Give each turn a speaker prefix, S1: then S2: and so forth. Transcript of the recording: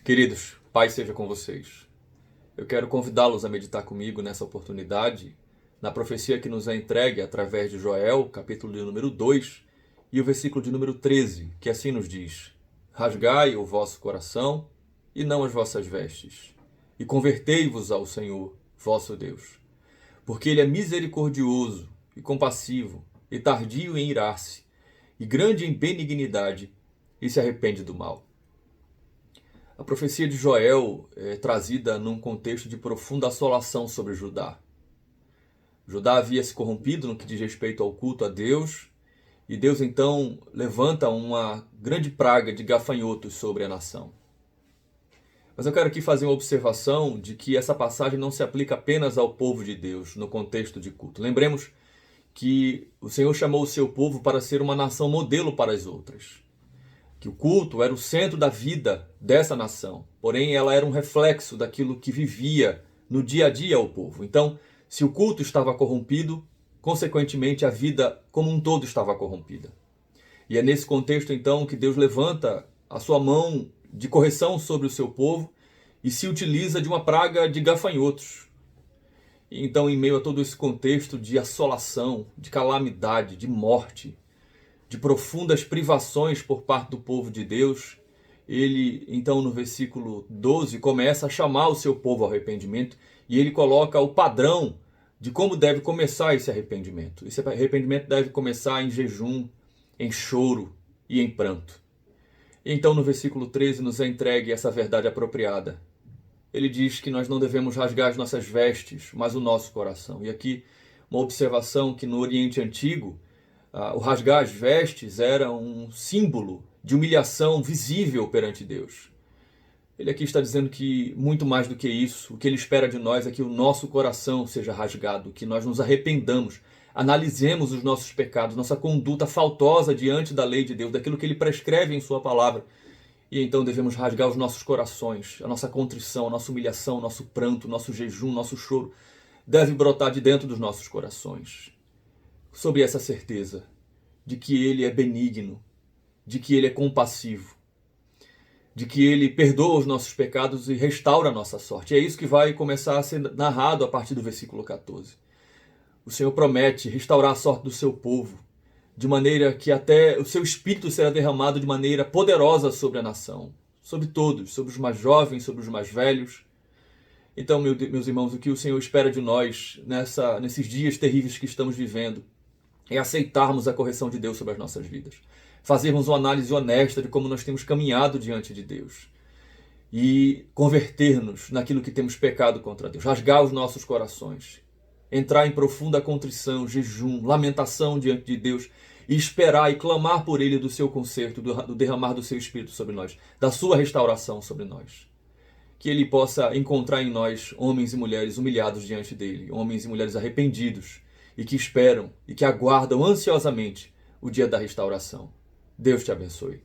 S1: Queridos, paz seja com vocês. Eu quero convidá-los a meditar comigo nessa oportunidade, na profecia que nos é entregue através de Joel, capítulo de número 2, e o versículo de número 13, que assim nos diz: Rasgai o vosso coração e não as vossas vestes, e convertei-vos ao Senhor, vosso Deus. Porque ele é misericordioso e compassivo, e tardio em irar-se, e grande em benignidade, e se arrepende do mal. A profecia de Joel é trazida num contexto de profunda assolação sobre Judá. Judá havia se corrompido no que diz respeito ao culto a Deus, e Deus então levanta uma grande praga de gafanhotos sobre a nação. Mas eu quero aqui fazer uma observação de que essa passagem não se aplica apenas ao povo de Deus no contexto de culto. Lembremos que o Senhor chamou o seu povo para ser uma nação modelo para as outras. Que o culto era o centro da vida dessa nação, porém ela era um reflexo daquilo que vivia no dia a dia o povo. Então, se o culto estava corrompido, consequentemente a vida como um todo estava corrompida. E é nesse contexto então que Deus levanta a sua mão de correção sobre o seu povo e se utiliza de uma praga de gafanhotos. E então, em meio a todo esse contexto de assolação, de calamidade, de morte, de profundas privações por parte do povo de Deus, ele, então, no versículo 12, começa a chamar o seu povo ao arrependimento e ele coloca o padrão de como deve começar esse arrependimento. Esse arrependimento deve começar em jejum, em choro e em pranto. E então, no versículo 13, nos é entregue essa verdade apropriada. Ele diz que nós não devemos rasgar as nossas vestes, mas o nosso coração. E aqui, uma observação que no Oriente Antigo, o rasgar as vestes era um símbolo de humilhação visível perante Deus. Ele aqui está dizendo que, muito mais do que isso, o que ele espera de nós é que o nosso coração seja rasgado, que nós nos arrependamos, analisemos os nossos pecados, nossa conduta faltosa diante da lei de Deus, daquilo que ele prescreve em sua palavra. E então devemos rasgar os nossos corações, a nossa contrição, a nossa humilhação, nosso pranto, nosso jejum, nosso choro, deve brotar de dentro dos nossos corações. Sobre essa certeza de que ele é benigno, de que ele é compassivo, de que ele perdoa os nossos pecados e restaura a nossa sorte. É isso que vai começar a ser narrado a partir do versículo 14. O Senhor promete restaurar a sorte do seu povo, de maneira que até o seu espírito será derramado de maneira poderosa sobre a nação, sobre todos, sobre os mais jovens, sobre os mais velhos. Então, meus irmãos, o que o Senhor espera de nós nesses dias terríveis que estamos vivendo é aceitarmos a correção de Deus sobre as nossas vidas, fazermos uma análise honesta de como nós temos caminhado diante de Deus e converter-nos naquilo que temos pecado contra Deus, rasgar os nossos corações, entrar em profunda contrição, jejum, lamentação diante de Deus e esperar e clamar por Ele do seu conserto, do derramar do seu Espírito sobre nós, da sua restauração sobre nós. Que Ele possa encontrar em nós homens e mulheres humilhados diante dEle, homens e mulheres arrependidos e que esperam e que aguardam ansiosamente o dia da restauração. Deus te abençoe.